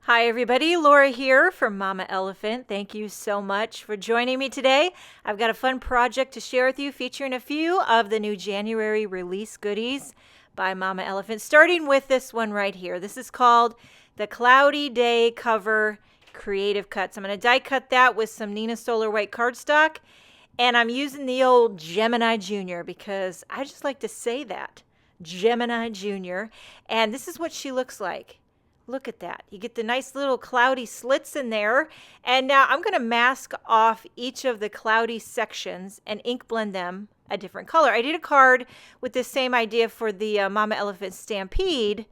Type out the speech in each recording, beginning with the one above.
Hi everybody, Laura here from Mama Elephant. Thank you so much for joining me today. I've got a fun project to share with you featuring a few of the new January release goodies by Mama Elephant, starting with this one right here. This is called the Cloudy Day Cover Creative Cuts. I'm going to die cut that with some Neenah Solar White cardstock, and I'm using the old Gemini Jr. because I just like to say that, Gemini Jr. And this is what she looks like. Look at that. You get the nice little cloudy slits in there. And now I'm going to mask off each of the cloudy sections and ink blend them a different color. I did a card with the same idea for the Mama Elephant Stampede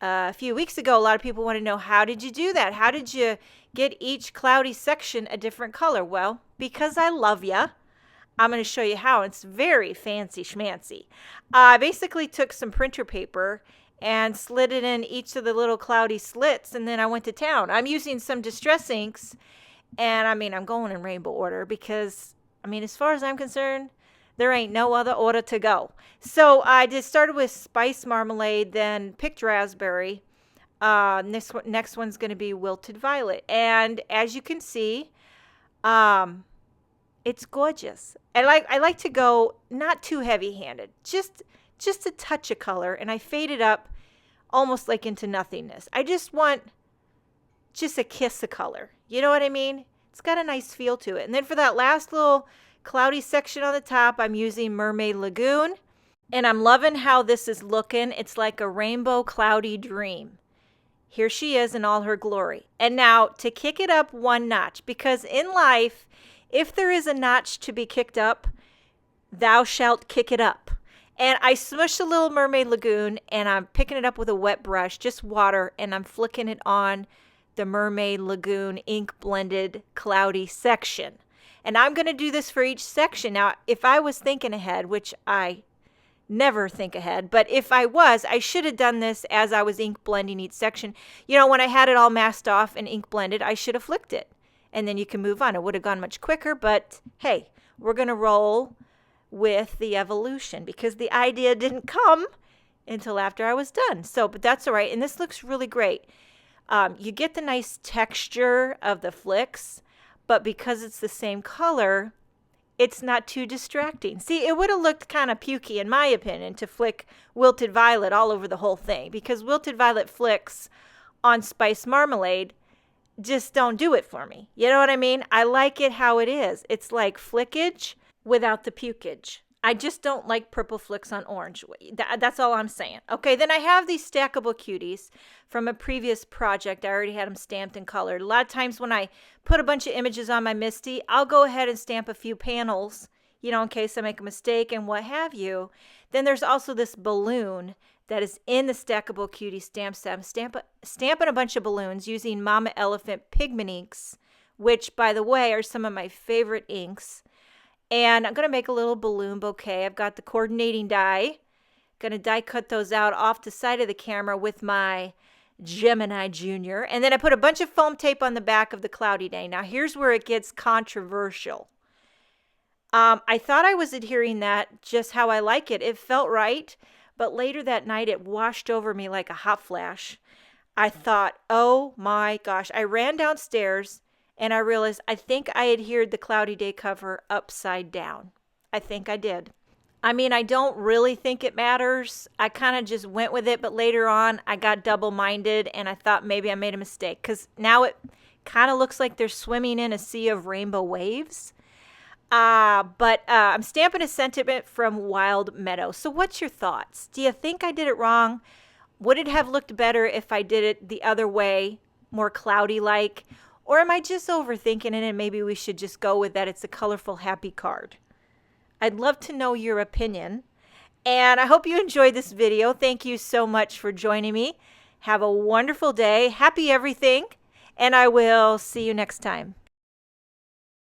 a few weeks ago. A lot of people want to know, how did you do that? How did you get each cloudy section a different color? Well, because I love ya, I'm going to show you how. It's very fancy schmancy. I basically took some printer paper and slid it in each of the little cloudy slits, and then I went to town. I'm using some distress inks, and I'm going in rainbow order because, as far as I'm concerned, there ain't no other order to go. So I just started with Spice Marmalade, then picked Raspberry. Next one's going to be Wilted Violet. And as you can see, it's gorgeous. I like to go not too heavy-handed, just a touch of color, and I fade it up almost like into nothingness. I just want just a kiss of color. You know what I mean? It's got a nice feel to it. And then for that last little cloudy section on the top, I'm using Mermaid Lagoon, and I'm loving how this is looking. It's like a rainbow cloudy dream. Here she is in all her glory. And now to kick it up one notch, because in life, if there is a notch to be kicked up, thou shalt kick it up. And I smushed a little Mermaid Lagoon, and I'm picking it up with a wet brush, just water, and I'm flicking it on the Mermaid Lagoon ink blended cloudy section. And I'm going to do this for each section. Now, if I was thinking ahead, which I never think ahead, but if I was, I should have done this as I was ink blending each section. You know, when I had it all masked off and ink blended, I should have flicked it. And then you can move on. It would have gone much quicker, but hey, we're going to roll with the evolution because the idea didn't come until after I was done. But that's all right. And this looks really great. You get the nice texture of the flicks, but because it's the same color, it's not too distracting. See, it would have looked kind of pukey, in my opinion, to flick Wilted Violet all over the whole thing, because Wilted Violet flicks on Spice Marmalade just don't do it for me. You know what I mean? I like it how it is. It's like flickage without the pukage. I just don't like purple flicks on orange. That's all I'm saying. Okay, then I have these Stackable Cuties from a previous project. I already had them stamped and colored. A lot of times when I put a bunch of images on my MISTI, I'll go ahead and stamp a few panels, in case I make a mistake and what have you. Then there's also this balloon that is in the Stackable Cutie stamp set. I'm stamping a bunch of balloons using Mama Elephant Pigment Inks, which, by the way, are some of my favorite inks. And I'm going to make a little balloon bouquet. I've got the coordinating die. Going to die cut those out off the side of the camera with my Gemini Jr. And then I put a bunch of foam tape on the back of the Cloudy Day. Now here's where it gets controversial. I thought I was adhering that just how I like it. It felt right. But later that night, it washed over me like a hot flash. I thought, oh my gosh. I ran downstairs and I realized I think I adhered the Cloudy Day cover upside down. I think I did. I don't really think it matters. I kind of just went with it, but later on I got double-minded and I thought maybe I made a mistake because now it kind of looks like they're swimming in a sea of rainbow waves. But I'm stamping a sentiment from Wild Meadow. So what's your thoughts? Do you think I did it wrong? Would it have looked better if I did it the other way, more cloudy-like? Or am I just overthinking it and maybe we should just go with that? It's a colorful, happy card. I'd love to know your opinion. And I hope you enjoyed this video. Thank you so much for joining me. Have a wonderful day. Happy everything. And I will see you next time.